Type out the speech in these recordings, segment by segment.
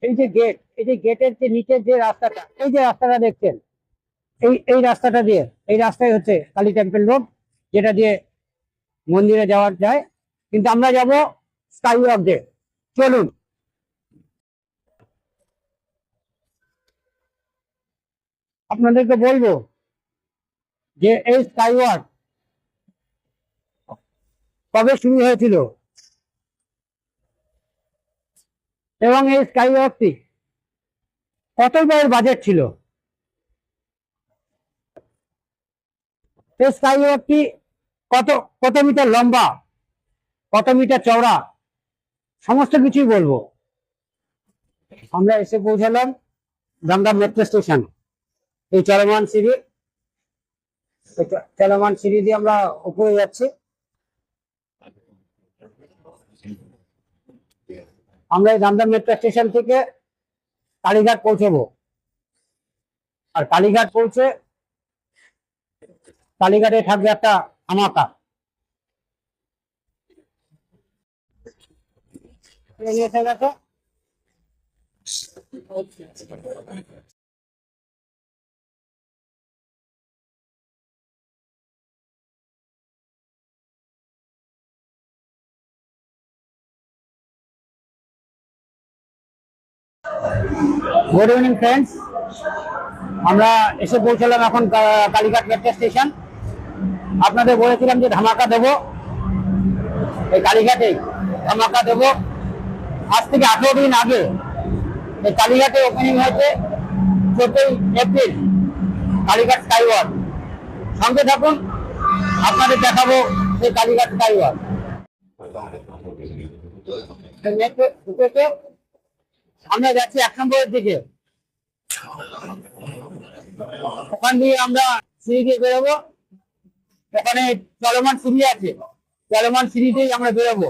এই যে গেট, এই যে গেটের যে নিচের যে রাস্তাটা, এই যে রাস্তাটা দেখছেন, এই রাস্তাটা দিয়ে, এই রাস্তায় হচ্ছে কালী টেম্পল রোড, যেটা দিয়ে মন্দিরে যাওয়া যায়। কিন্তু আমরা যাব স্কাই ওয়াক দিয়ে। চলুন। আপনাদেরকে বলবো যে এই স্কাই ওয়াক কবে শুরু হয়েছিল এবং এই স্কাই ওয়াকটি কত ব্যয়ের বাজেট ছিল। এই স্কাই ওয়াকটি কত কত মিটার লম্বা, কত মিটার চওড়া, সমস্ত কিছুই বলবো। আমরা এসে পৌঁছালাম দমদম মেট্রো স্টেশন। এই চলমান সিঁড়ি দিয়ে আমরা উপরে যাচ্ছি। আমরা এই দমদম মেট্রো স্টেশন থেকে কালীঘাট পৌঁছবো। আর কালীঘাট পৌঁছে কালীঘাটে থাকবে একটা হামাকা। এসে গেছে। গুড ইভিনিং ফ্রেন্ডস, আমরা এসে পৌঁছলাম এখন কালীঘাট মেট্রো স্টেশন। আপনাদের বলেছিলাম যে ধামাকা দেবো, এই কালীঘাটে ধামাকা দেবো। আজ থেকে 18 দিন আগে এই কালীঘাটে ওপেনিং হয়েছে 14 এপ্রিল কালীঘাট স্কাই ওয়াক। সঙ্গে থাকুন, আপনাদের দেখাবো সেই কালীঘাট স্কাই ওয়াক। আমরা যাচ্ছি 1 নম্বরের দিকে। ওখান দিয়ে আমরা সিঁড়ি দিয়ে বেরোবো। ওখানে চলমান সিঁড়ি আছে, চলমান সিঁড়িতেই আমরা বেরোবো।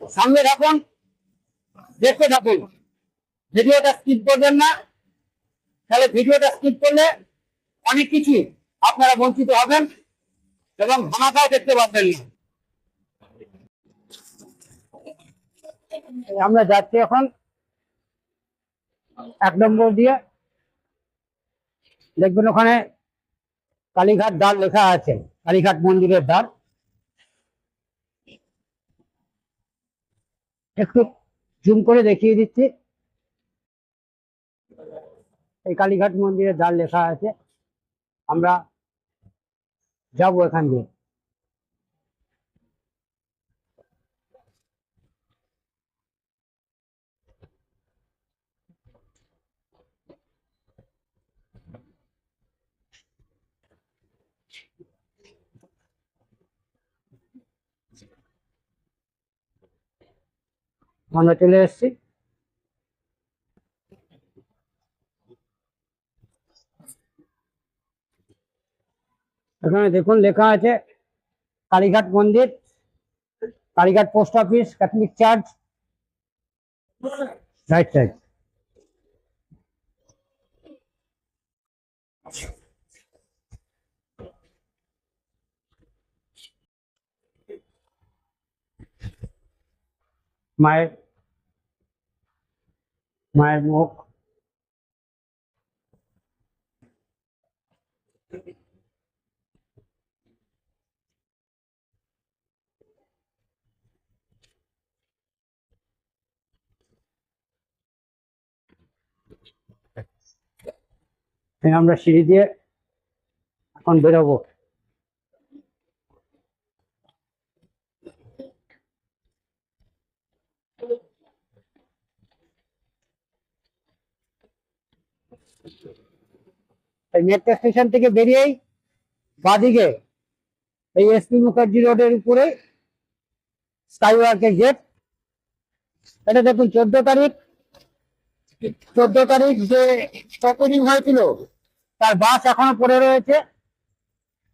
সঙ্গে থাকুন, দেখতে থাকুন, ভিডিওটা স্কিপ করবেন না। তাহলে ভিডিওটা স্কিপ করলে অনেক কিছু আপনারা বঞ্চিত হবেন এবং ধামাকাও দেখতে পাবেন না। আমরা যাচ্ছি এখন 1 নম্বর দিয়ে। দেখবেন ওখানে কালীঘাট দ্বার লেখা আছে, কালীঘাট মন্দিরের দ্বার। একটু জুম করে দেখিয়ে দিচ্ছি। এই কালীঘাট মন্দিরের দ্বার লেখা আছে। আমরা যাবো এখান দিয়ে। আমরা চলে এসেছি। এখানে দেখুন লেখা আছে কালীঘাট মন্দির, Kalighat post office, Catholic church, right side. মায়ের মায়ের মুখ। আমরা সিঁড়ি দিয়ে এখন বেরোবো। এই মেট্রো স্টেশন থেকে বেরিয়েই বাদিকে এই এসপি মুখার্জি রোডের উপরে স্কাই ওয়াকের গেট। এটা দেখুন 14 তারিখ যে ওপেনিং হয়েছিল তার বাস এখনো পড়ে রয়েছে।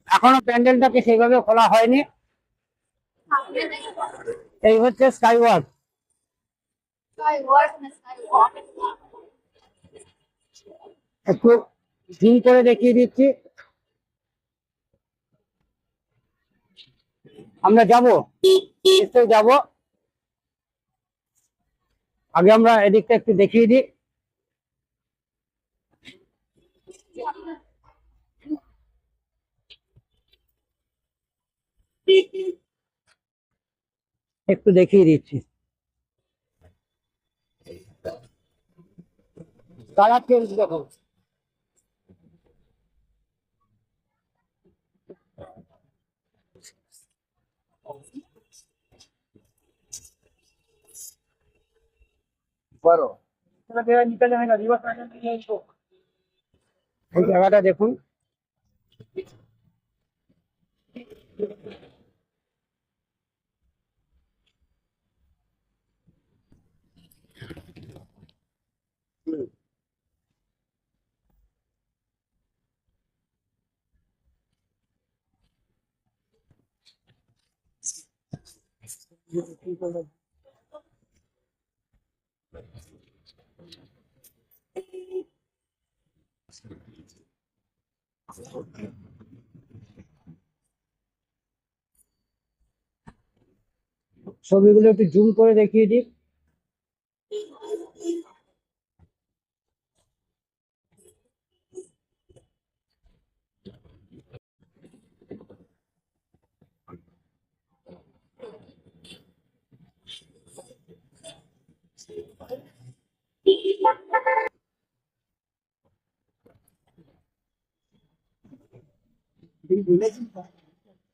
এখনো প্যান্ডেলটাকে সেইভাবে খোলা হয়নি। এই হচ্ছে স্কাই ওয়াক। একটু জুম করে দেখিয়ে দিচ্ছি। আমরা যাব, নিশ্চয়ই যাব। আগে আমরা এদিকটা একটু দেখিয়ে দিই। একটু দেখিয়ে দিচ্ছি। কালার চেঞ্জ দেখো। এই জায়গাটা দেখুন। ছবিগুলো একটু জুম করে দেখিয়ে দিই।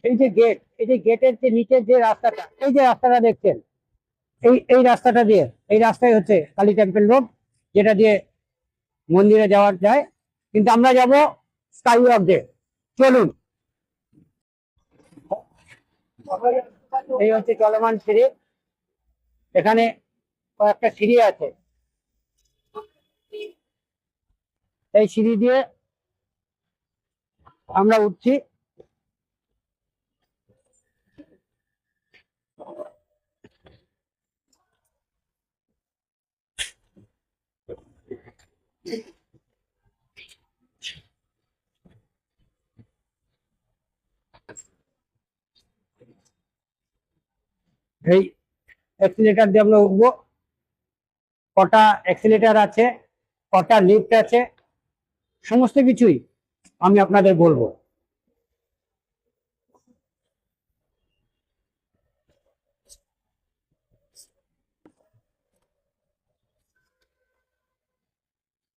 এই যে গেট, এই যে গেটের যে নিচের যে রাস্তাটা, এই যে রাস্তাটা দেখছেন, এই রাস্তাটা দিয়ে, এই রাস্তায় হচ্ছে কালী টেম্পল রোড, যেটা দিয়ে মন্দিরে যাওয়া যায়। কিন্তু আমরা যাব স্কাই ওয়াক দিয়ে। চলুন। এই হচ্ছে চলমান সিঁড়ি। এখানে কয়েকটা সিঁড়ি আছে। এই সিঁড়ি দিয়ে আমরা উঠছি। এই এক্সিলেটার দিয়ে আমরা উঠবো। কটা এক্সিলেটার আছে, কটা লিফট আছে, সমস্ত কিছুই আমি আপনাদের বলবো।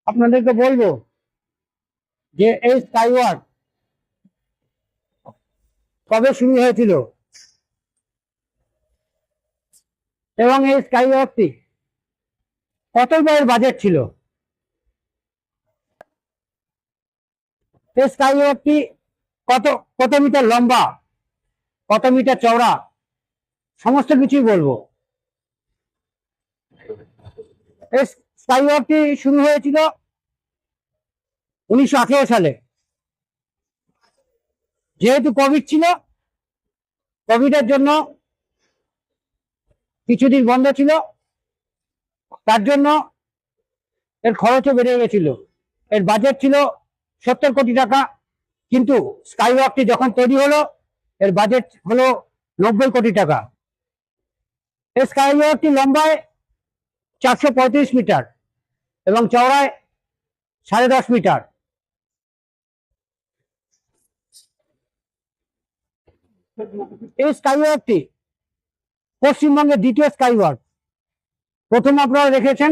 আপনাদেরকে বলবো যে এই স্কাই ওয়াক কবে শুরু হয়েছিল এবং এই স্কাই ওয়াকটি কত ব্যয়ের বাজেট ছিল। এই স্কাই ওয়াকটি কত কত মিটার লম্বা, কত মিটার চওড়া, সমস্ত কিছুই বলবো। এই স্কাই ওয়াকটি শুরু হয়েছিল 1918 সালে। যেহেতু কোভিড ছিল, কোভিডের জন্য কিছুদিন বন্ধ ছিল, তার জন্য এর খরচও বেড়ে গেছিল। এর বাজেট ছিল 70 কোটি টাকা, কিন্তু স্কাই ওয়াকটি যখন তৈরি হলো এর বাজেট হলো 90 কোটি টাকা। এই স্কাই ওয়াকটি লম্বায় 435 মিটার এবং চওড়ায় 10.5 মিটার। এই স্কাই ওয়াকটি পশ্চিমবঙ্গের দ্বিতীয় স্কাই ওয়াক। প্রথম আপনারা দেখেছেন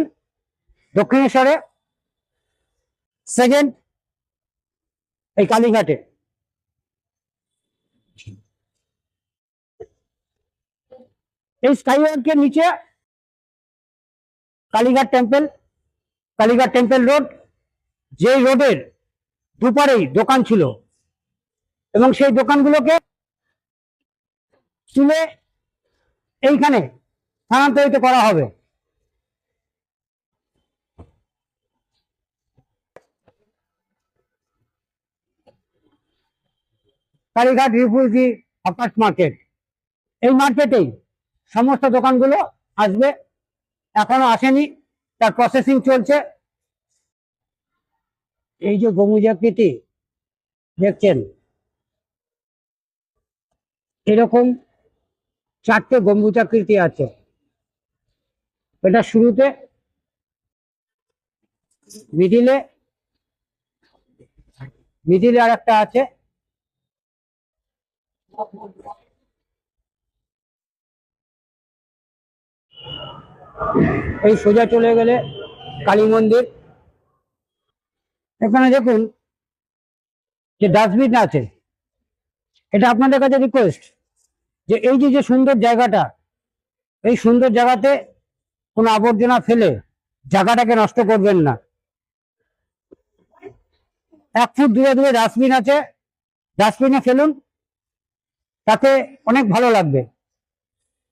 দক্ষিণেশ্বরে, সেকেন্ড এই কালীঘাটে। এই স্কাই ওয়াকের নিচে Kalighat temple, Kalighat temple road, যে রোডের দুপারেই দোকান ছিল এবং সেই দোকানগুলোকে তুলে এইখানে স্থানান্তরিত করা হবে। কালীঘাট রিফিউজি হার্পার্স মার্কেট, এই মার্কেটেই সমস্ত দোকানগুলো আসবে। এখনো আসেনি, তার প্রসেসিং চলছে। এই যে গম্বুজাকৃতি দেখছেন, এরকম 4টে গম্বুজাকৃতি আছে। এটা শুরুতে, মিডিলে, মিডিলে আর একটা আছে, এই সোজা চলে গেলে কালী মন্দির। এখানে দেখুন যে ডাস্টবিন আছে, এটা আপনাদের কাছে রিকোয়েস্ট যে এই যে সুন্দর জায়গাটা, এই সুন্দর জায়গাতে কোনো আবর্জনা ফেলে জায়গাটাকে নষ্ট করবেন না। 1 ফুট দূরে দূরে ডাস্টবিন আছে, ডাস্টবিনে ফেলুন, তাতে অনেক ভালো লাগবে।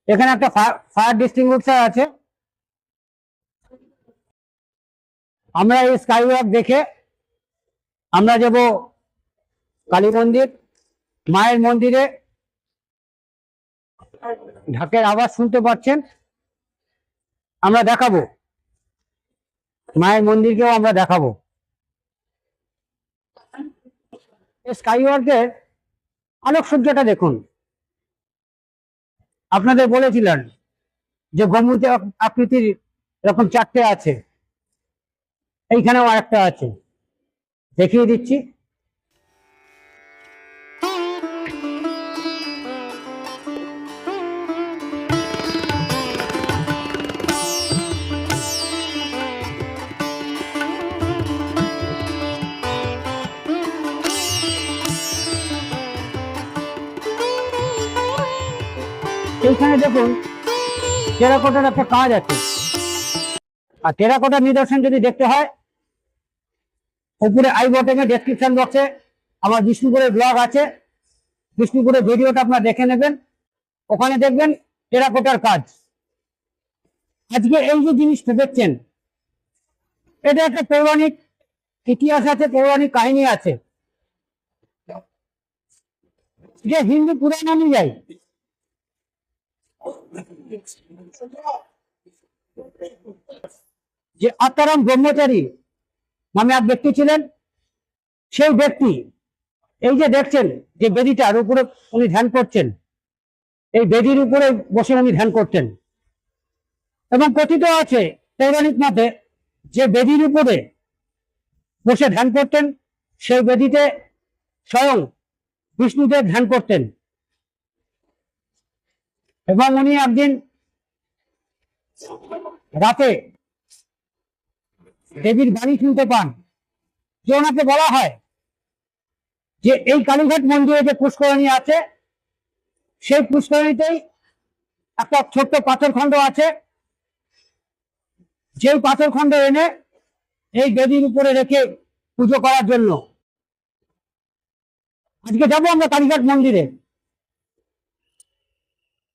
এখানে একটা ফায়ার ডিস্টিংগুইশার আছে। আমরা এই স্কাইওয়াক দেখে আমরা যাব কালী মন্দির। মায়ের মন্দিরে ঢাকের আওয়াজ শুনতে পাচ্ছেন, আমরা দেখাবো, মায়ের মন্দিরকেও আমরা দেখাবো। স্কাইওয়াকের আলোকসজ্জাটা দেখুন। আপনাদের বলেছিলেন যে গম্বুজ আকৃতির এরকম 4টে আছে, এইখানেও আরেকটা আছে, দেখিয়ে দিচ্ছি। এইখানে দেখুন টেরাকোটার একটা কাজ আছে। আর টেরাকোটার নিদর্শন যদি দেখতে হয়, উপরে আই বটনে ডেসক্রিপশন বক্সে আমার বিষ্ণুপুরের ব্লগ আছে, বিষ্ণুপুরের ভিডিওটা আপনারা দেখে নেবেন, ওখানে দেখবেন টেরাকোটার কাজ। আজকে এই যে জিনিসটা দেখছেন, এটা একটা পৌরাণিক ইতিহাস আছে, পৌরাণিক কাহিনী আছে। যে হিন্দু পুরাণ অনুযায়ী যে আত্মারাম ব্রহ্মচারী নামে এক ব্যক্তি ছিলেন, সেই ব্যক্তি এই যে দেখছেন যে বেদিটার উপরে উনি ধ্যান করছেন, এই বেদির উপরে বসে উনি ধ্যান করতেন। এবং কথিত আছে পৌরাণিক মতে যে বেদির উপরে বসে ধ্যান করতেন, সেই বেদিতে স্বয়ং বিষ্ণুদেব ধ্যান করতেন। এবং উনি একদিন রাতে দেবীর বাণী শুনতে পান, যে ওনাকে বলা হয় যে এই কালীঘাট মন্দিরে যে পুষ্করণী আছে, সেই পুষ্করণীতেই একটা ছোট্ট পাথরখণ্ড আছে, যেই পাথরখণ্ড এনে এই বেদির উপরে রেখে পুজো করার জন্য। আজকে যাবো আমরা কালীঘাট মন্দিরে।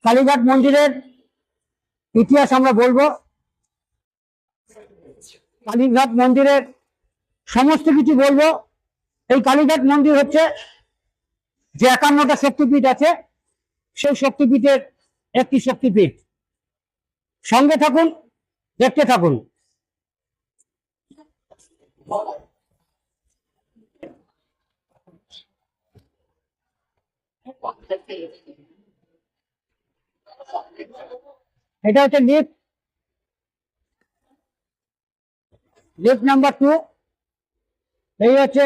কালীঘাট মন্দিরের ইতিহাস আমরা বলবো, কালীঘাট মন্দিরের সমস্ত কিছু বলবো। এই কালীঘাট মন্দির হচ্ছে যে 51টা শক্তিপীঠ আছে, সেই শক্তিপীঠের একটি শক্তিপীঠ। সঙ্গে থাকুন, দেখতে থাকুন। এটা হচ্ছে লিফট, লিফট নাম্বার 2। এই হচ্ছে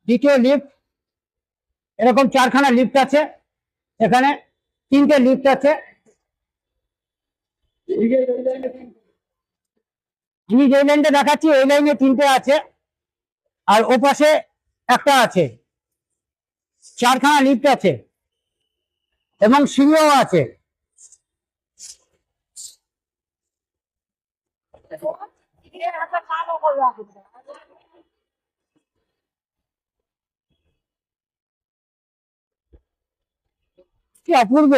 দ্বিতীয় লিফট। এরকম 4খানা লিফট আছে, এখানে 3টে লিফট আছে। আমি যে লাইনটা দেখাচ্ছি ওই লাইনে 3টে আছে, আর ওপাশে একটা আছে। 4খানা লিফট আছে এবং সিঁড়িও আছে। কি অপূর্ব!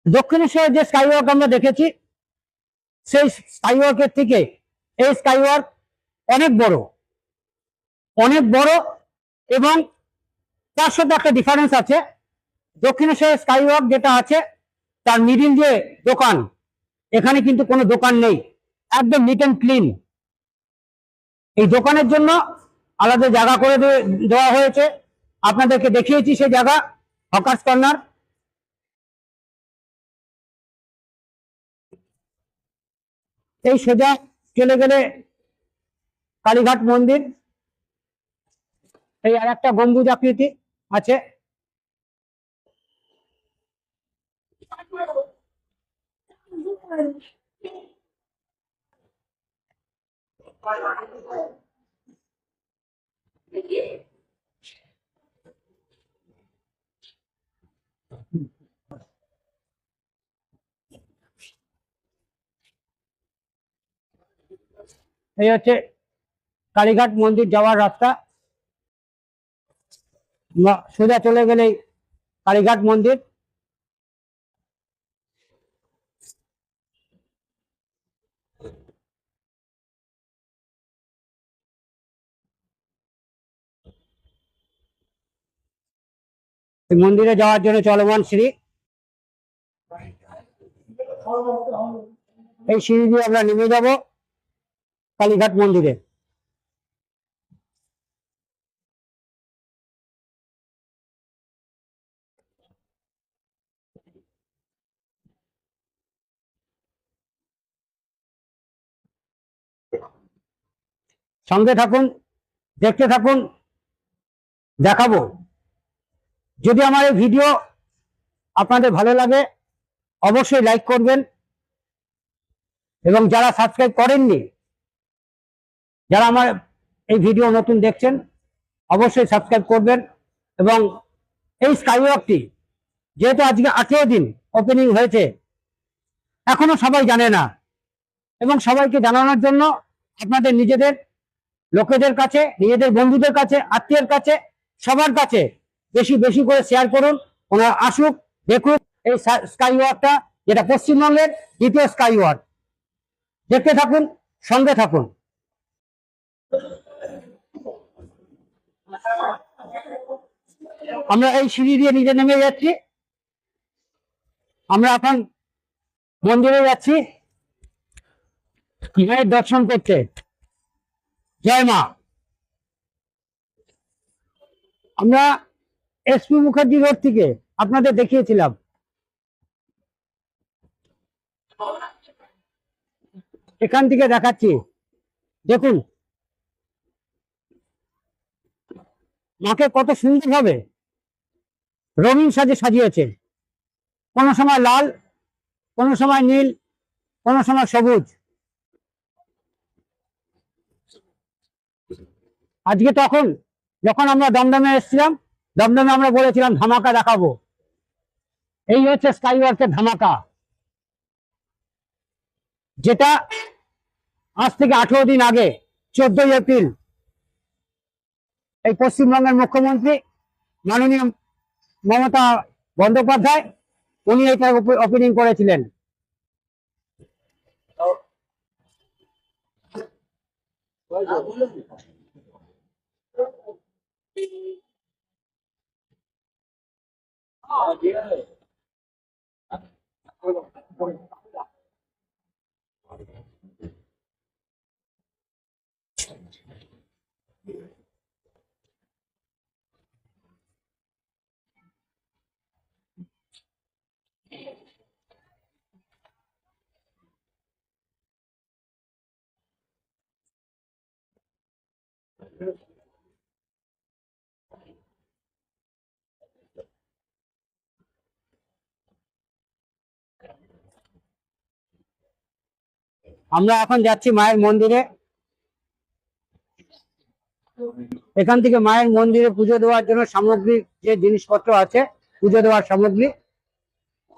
দক্ষিণেশ্বরে যে স্কাইওয়াক আমরা দেখেছি, সেই স্কাইওয়াকের থেকে এই স্কাইওয়াক অনেক বড়, অনেক বড়। এবং তার সাথে একটা ডিফারেন্স আছে। দক্ষিণেশ্বরের স্কাইওয়াক যেটা আছে, তার মিডিল যে দোকান, এখানে কিন্তু কোনো দোকান নেই, একদম নিট অ্যান্ড ক্লিন। এই দোকানের জন্য আলাদা জায়গা করে দেওয়া হয়েছে। আপনাদেরকে দেখিয়েছি সেই জায়গা, হকার্স কর্নার। এই সোজা চলে গেলে কালীঘাট মন্দির, এই আর একটা গম্বুজ আকৃতি আছে। এই হচ্ছে কালীঘাট মন্দির যাওয়ার রাস্তা। সোজা চলে গেলেই কালীঘাট মন্দির। মন্দিরে যাওয়ার জন্য চলমান সিঁড়ি, এই সিঁড়ি দিয়ে আমরা নেমে যাব কালীঘাট মন্দিরে। সঙ্গে থাকুন, দেখতে থাকুন, দেখাবো। যদি আমার এই ভিডিও আপনাদের ভালো লাগে অবশ্যই লাইক করবেন, এবং যারা সাবস্ক্রাইব করেননি, যারা আমার এই ভিডিও নতুন দেখছেন অবশ্যই সাবস্ক্রাইব করবেন। এবং এই স্কাইওয়াকটি যেহেতু আজকে 18 দিন ওপেনিং হয়েছে, এখনো সবাই জানে না, এবং সবাইকে জানানোর জন্য আপনাদের নিজেদের লোকেদের কাছে, নিজেদের বন্ধুদের কাছে, আত্মীয়ের কাছে, সবার কাছে বেশি বেশি করে শেয়ার করুন। ওনারা আসুক, দেখুক এই স্কাইওয়াকটা, যেটা পশ্চিমবঙ্গের দ্বিতীয় স্কাইওয়াক। দেখতে থাকুন, সঙ্গে থাকুন। আমরা এই সিঁড়ি দিয়ে নিচে নেমে যাচ্ছি। আমরা এখন মন্দিরে যাচ্ছি মায়ের দর্শন করতে। জয় মা। আমরা এসপি মুখার্জি রোড থেকে আপনাদের দেখিয়েছিলাম। এখান থেকে দেখাচ্ছি, দেখুন মাকে কত সুন্দরভাবে রঙিন সাজে সাজিয়েছে। কোনো সময় লাল, কোনো সময় নীল, কোনো সময় সবুজ। আজকে তখন যখন আমরা দমদমে এসেছিলাম, দমদমে আমরা বলেছিলাম ধামাকা দেখাবো। এই হচ্ছে স্কাইওয়াকের ধামাকা, যেটা আজ থেকে 18 দিন আগে 14ই এপ্রিল এই পশ্চিমবঙ্গের মুখ্যমন্ত্রী মাননীয় মমতা বন্দ্যোপাধ্যায় উনি এটা ওপেনিং করেছিলেন। আমরা এখন যাচ্ছি মায়ের মন্দিরে। এখান থেকে মায়ের মন্দিরে পুজো দেওয়ার জন্য সামগ্রী, যে জিনিসপত্র আছে পুজো দেওয়ার সামগ্রী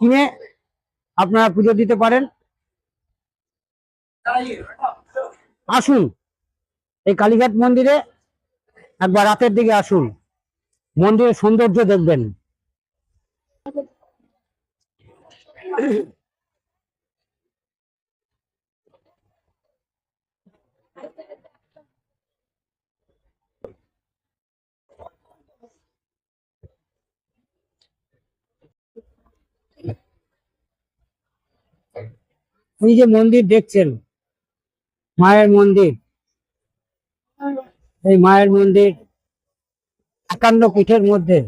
কিনে আপনারা পুজো দিতে পারেন। আসুন এই কালীঘাট মন্দিরে একবার রাতের দিকে আসুন, মন্দিরের সৌন্দর্য দেখবেন। এই যে মন্দির দেখছেন, মায়ের মন্দির, এই মায়ের মন্দির 51 পীঠের মধ্যে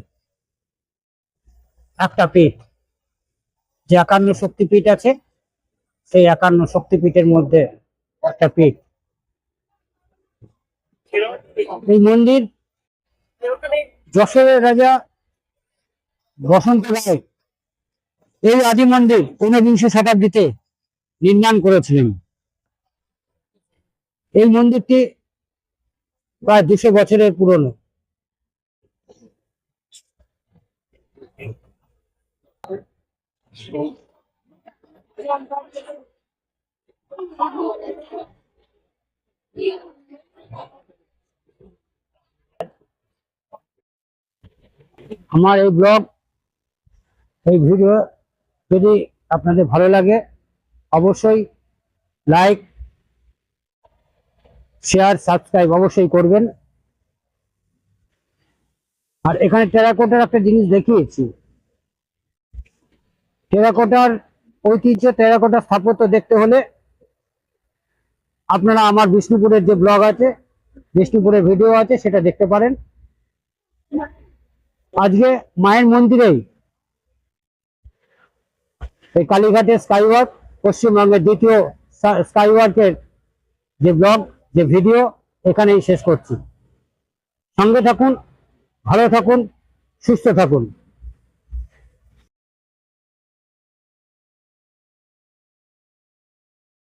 একটা পীঠ, যে 51 শক্তিপীঠ আছে সেই 51 শক্তিপীঠের মধ্যে একটা পীঠ। এই মন্দির যশোরের রাজা বসন্ত রায় এই আদি মন্দির 19বিংশ শতাব্দীতে নির্মাণ করেছিলেন। এই মন্দিরটি প্রায় 200 বছরের পুরনো। আমার এই ব্লগ, এই ভিডিও যদি আপনাদের ভালো লাগে অবশ্যই লাইক, শেয়ার, সাবস্ক্রাইব অবশ্যই করবেন। আর এখানে টেরাকোটার একটা জিনিস দেখিয়েছি। টেরাকোটার ঐতিহ্য, টেরাকোটার স্থাপত্য দেখতে হলে আপনারা আমার বিষ্ণুপুরের যে ব্লগ আছে, বিষ্ণুপুরের ভিডিও আছে, সেটা দেখতে পারেন। আজকে মায়ের মন্দিরেই এই কালীঘাটের স্কাইওয়াক, পশ্চিমবঙ্গের দ্বিতীয় স্কাইওয়াকের যে ব্লগ, যে ভিডিও এখানেই শেষ করছি। সঙ্গে থাকুন, ভালো থাকুন, সুস্থ থাকুন।